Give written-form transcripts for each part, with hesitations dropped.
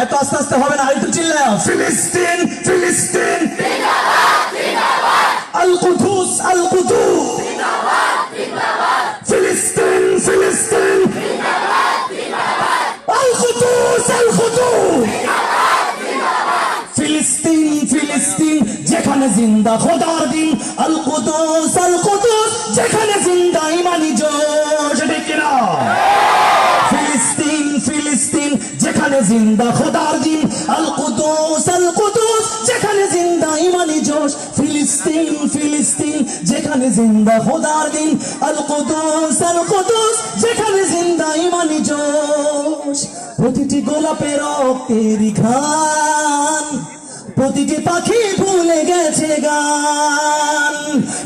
এত আস্তে আস্তে হবে না, আরেকটু চিল্লায়। ফিলিস্তিন ফিলিস্তিন আল কুদুস আল কুদুস, ফিলিস্তিন ফিলিস্তিন আল কুদুস আল কুদুস, ফিলিস্তিন ফিলিস্তিন যেখানে জিন্দা খোদার দিন, আল কুদুস যেখানে জিন্দা ইমানি জোশ। ঠিক না? ফিলিস্তিন ফিলিস্তিন যেখানে জিন্দা খোদার দিন, আল কুদুস যেখানে জিন্দা ইমানি জোশ। ফিলিস্তিন ফিলিস্তিন যেখানে জিন্দা খোদার দিন, আল কুদুস যেখানে জিন্দা ইমানি জোশ। প্রতিটি গোলাপের রক্তের ঘ্রাণ, প্রতিটি পাখি ভুলে গেছে গান,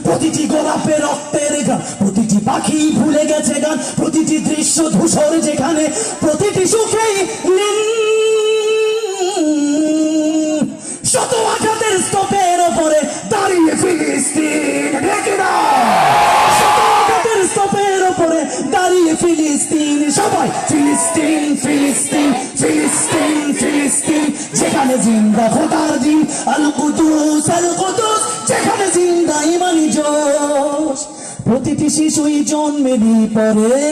প্রতিটি গোলাপের রক্তের গান, প্রতিটি পাখি ভুলে গেছে গান, প্রতিটি দৃশ্য ধূসর যেখানে, প্রতিটি সুখেই শত আঘাতের স্তূপের ওপরে দাঁড়িয়ে ফিলিস্তিন। দেখে না? শত আঘাতের স্তূপের ওপরে দাঁড়িয়ে ফিলিস্তিন। সবাই ফিলিস্তিন ফিলিস্তিন ফিলিস্তিন ফিলিস্তিন যেখানে জিন্দা খোদার দিন, আল কুদুস যেখানে জিন্দা ইমানি জোশ। প্রতিটি শিশুই জন্মেরই পরে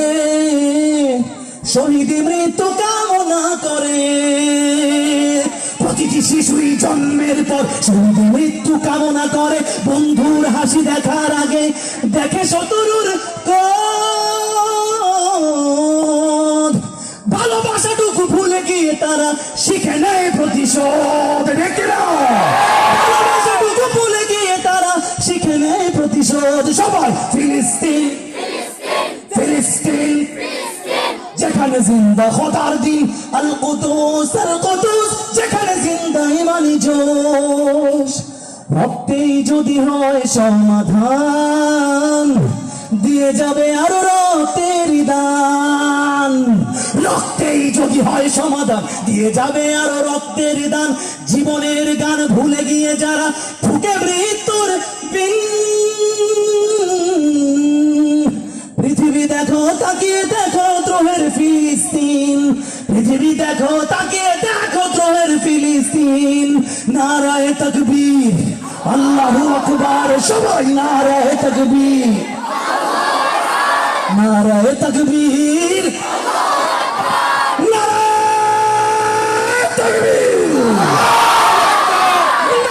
শহীদ মৃত্যু কামনা করে, প্রতিটি শিশুই জন্মের পর শহীদ মৃত্যু কামনা করে। বন্ধুর হাসি দেখার আগে দেখে শত্রুর ক্রোধ, ভালোবাসাটুকু ভুলে গিয়ে তারা শিখে নেয় প্রতিশোধ। দেখে না? ভালোবাসাটুকু ভুলে গিয়ে তারা শিখে নেয় প্রতিশোধ। সবাই ফিলিস্তিন ফিলিস্তিন যেখানে জিন্দা খোদার দিন, আল কুদুস যেখানে জিন্দা ইমানি জোশ। রক্তেই যদি হয় সমাধান, দিয়ে যাবে আরো রক্তের দান। রক্তেই যদি হয় সমাধান, দিয়ে যাবে আরো রক্তের দান। জীবনের গান ভুলে গিয়ে যারা ঠুকে মৃত্যুর বিন, পৃথিবী দেখো তাকিয়ে দেখো দ্রোহের ফিলিস্তিন, পৃথিবী দেখো তাকিয়ে দেখো দ্রোহের ফিলিস্তিন। নারায়ে তাকবীর, আল্লাহু আকবার, সবাই নারায়ে তাকবীর, নারায়ে তাকবীর, নারায়ে তাকবীর,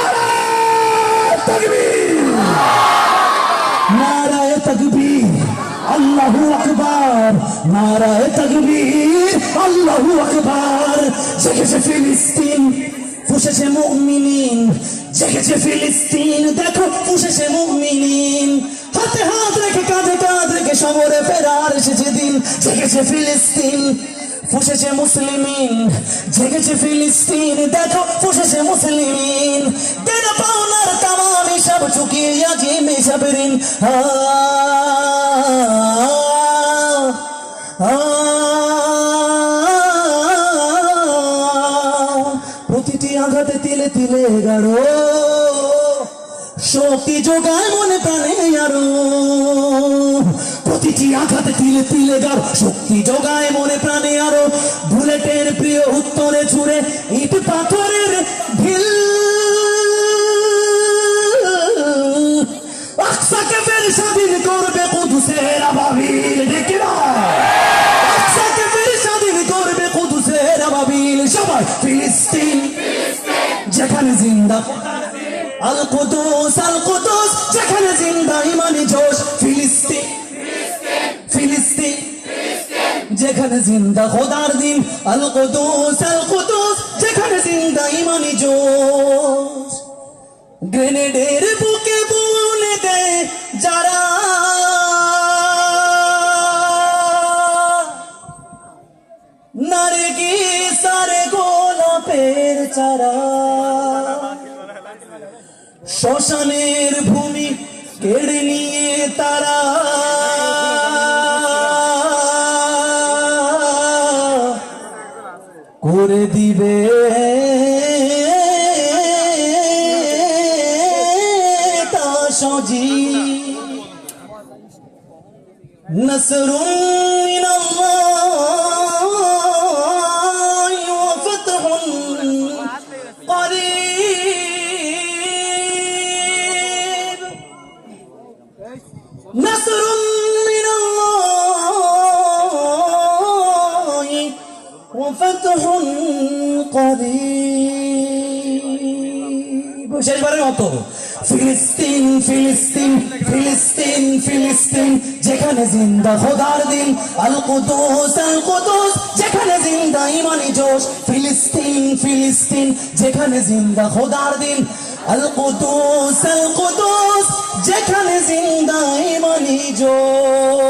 নারায়ে তাকবীর, নারায়ে তাকবীর, আল্লাহু আকবার, নারায়ে তাকবীর, আল্লাহু আকবার। জেগেছে ফিলিস্তিন, ফুঁসেছে মুমিনিন, জেগেছে ফিলিস্তিন, দেখো ফুঁসেছে মুমিনিন। হাতে হাত রেখে কাঁধে কাঁধ রেখে সমরে ফেরার এসেছে দিন। জেগেছে ফিলিস্তিন, ফুঁসেছে মুসলিমিন, জেগেছে ফিলিস্তিন, দেখো ফুঁসেছে মুসলিমিন। দেনা পাওনার তামাম হিসাব চুকিয়ে আজিম হিসাবের ঋণ। প্রতিটি আঘাতে তিলে তিলে গাঢ় শক্তি যোগায় মনে প্রাণে আরো, প্রতিটি আঘাতে তিলে তিলে গাঢ় শক্তি যোগায় মনে প্রাণে আরো। বুলেটের প্রিয় উত্তরে ছুড়ে ইট পাথরের ঢিল, আকসাকে ফের স্বাধীন করবে কুদুসের আবাবিল। দেখি না? আকসাকে ফের স্বাধীন করবে কুদুসের আবাবিল। সবাই ফিলিস্তিন যেখানে জিন্দা আল কুদুস যেখানে জিন্দা ইমানি জোশ। ফিলিস্তিন ফিলিস্তিন যেখানে জিন্দা খোদার দিন, আল কুদুস যেখানে জিন্দা ইমানি জোশ। গ্রেনেডের বুকে বুনে দেয় যারা, নারে কি সারে গোলাপের চারা, শ্মশানের ভূমি কেড়ে নিয়ে তারা করে দিবে তা সজি। নসরুম মিনাল্লাহি ওয়া ফাতহুন করিব। শেষবারের মতো ফিলিস্তিন ফিলিস্তিন ফিলিস্তিন ফিলিস্তিন যেখানে জিন্দা খোদার দিন, আল কুদুস যেখানে জিন্দা ইমানি জোশ, ফিলিস্তিন ফিলিস্তিন যেখানে জিন্দা খোদার দিন, আল কুদুস যেখানে জিন্দা ইমানি জোশ।